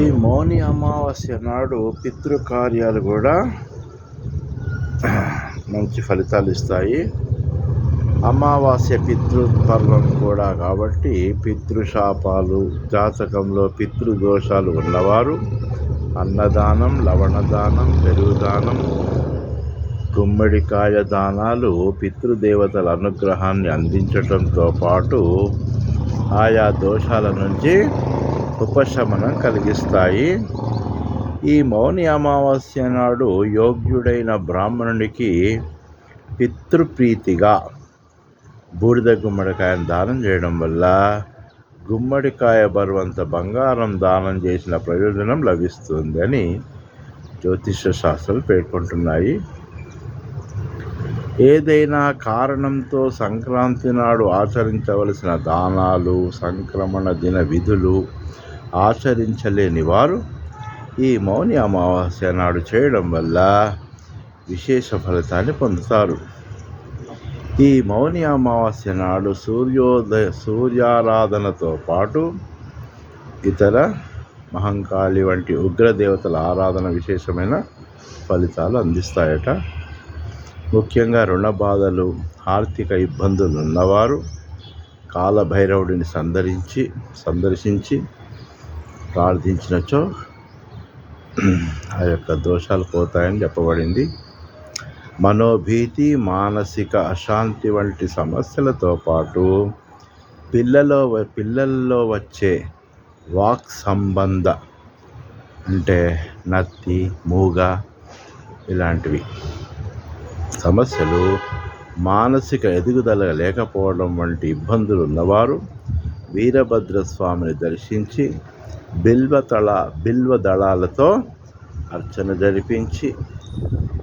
ఈ మౌని అమావాస్య నాడు పితృకార్యాలు కూడా మంచి ఫలితాలు ఇస్తాయి. అమావాస్య పితృపర్వం కూడా కాబట్టి పితృశాపాలు, జాతకంలో పితృదోషాలు ఉన్నవారు అన్నదానం, లవణదానం, పెరుగుదానం, గుమ్మడికాయ దానాలు పితృదేవతల అనుగ్రహాన్ని అందించడంతో పాటు ఆయా దోషాల నుంచి ఉపశమనం కలిగిస్తాయి. ఈ మౌని అమావాస్య నాడు యోగ్యుడైన బ్రాహ్మణునికి పితృప్రీతిగా బూడిద గుమ్మడికాయను దానం చేయడం వల్ల గుమ్మడికాయ బరువంత బంగారం దానం చేసిన ప్రయోజనం లభిస్తుంది అని జ్యోతిష శాస్త్రాలు పేర్కొంటున్నాయి. ఏదైనా కారణంతో సంక్రాంతి నాడు ఆచరించవలసిన దానాలు, సంక్రమణ దిన విధులు ఆచరించలేని వారు ఈ మౌని అమావాస్య నాడు చేయడం వల్ల విశేష ఫలితాన్ని పొందుతారు. ఈ మౌని అమావాస్య నాడు సూర్యారాధనతో పాటు ఇతర మహంకాళి వంటి ఉగ్రదేవతల ఆరాధన విశేషమైన ఫలితాలు అందిస్తాయట. ముఖ్యంగా రుణ బాధలు, ఆర్థిక ఇబ్బందులు ఉన్నవారు కాలభైరవుడిని సందర్శించి ప్రార్థించినచో ఆ యొక్క దోషాలు పోతాయని చెప్పబడింది. మనోభీతి, మానసిక అశాంతి వంటి సమస్యలతో పాటు పిల్లల్లో వచ్చే వాక్ సంబంధ అంటే నత్తి, మూగ ఇలాంటివి సమస్యలు, మానసిక ఎదుగుదల లేకపోవడం వంటి ఇబ్బందులు ఉన్నవారు వీరభద్రస్వామిని దర్శించి బిల్వ దళాలతో అర్చన జరిపించి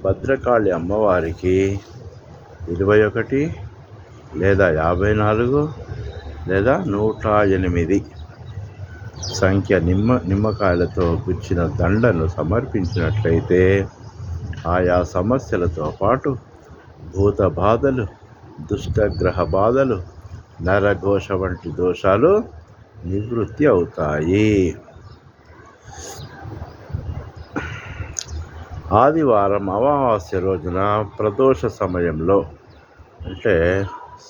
భద్రకాళి అమ్మవారికి 21 లేదా 54 లేదా 108 సంఖ్య నిమ్మకాయలతో గుచ్చిన దండను సమర్పించినట్లయితే ఆయా సమస్యలతో పాటు భూత బాధలు, దుష్టగ్రహ బాధలు, నరఘోష వంటి దోషాలు నివృత్తి అవుతాయి. ఆదివారం అమావాస్య రోజున ప్రదోష సమయంలో అంటే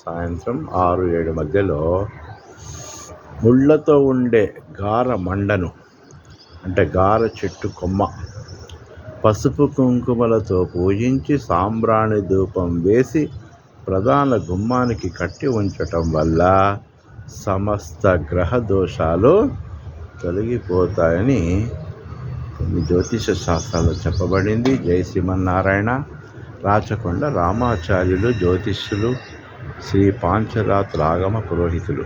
సాయంత్రం 6-7 మధ్యలో ముళ్ళతో ఉండే గార మండను అంటే గార చెట్టు కొమ్మ పసుపు కుంకుమలతో పూజించి సాంబ్రాణి ధూపం వేసి ప్రధాన గుమ్మానికి కట్టి ఉంచటం వల్ల సమస్త గ్రహ దోషాలు తొలగిపోతాయని కొన్ని జ్యోతిష శాస్త్రాల్లో చెప్పబడింది. జై శ్రీమన్నారాయణ. రాచకొండ రామాచార్యులు జ్యోతిష్యులు, శ్రీ పాంచరాత్ర ఆగమ పురోహితులు.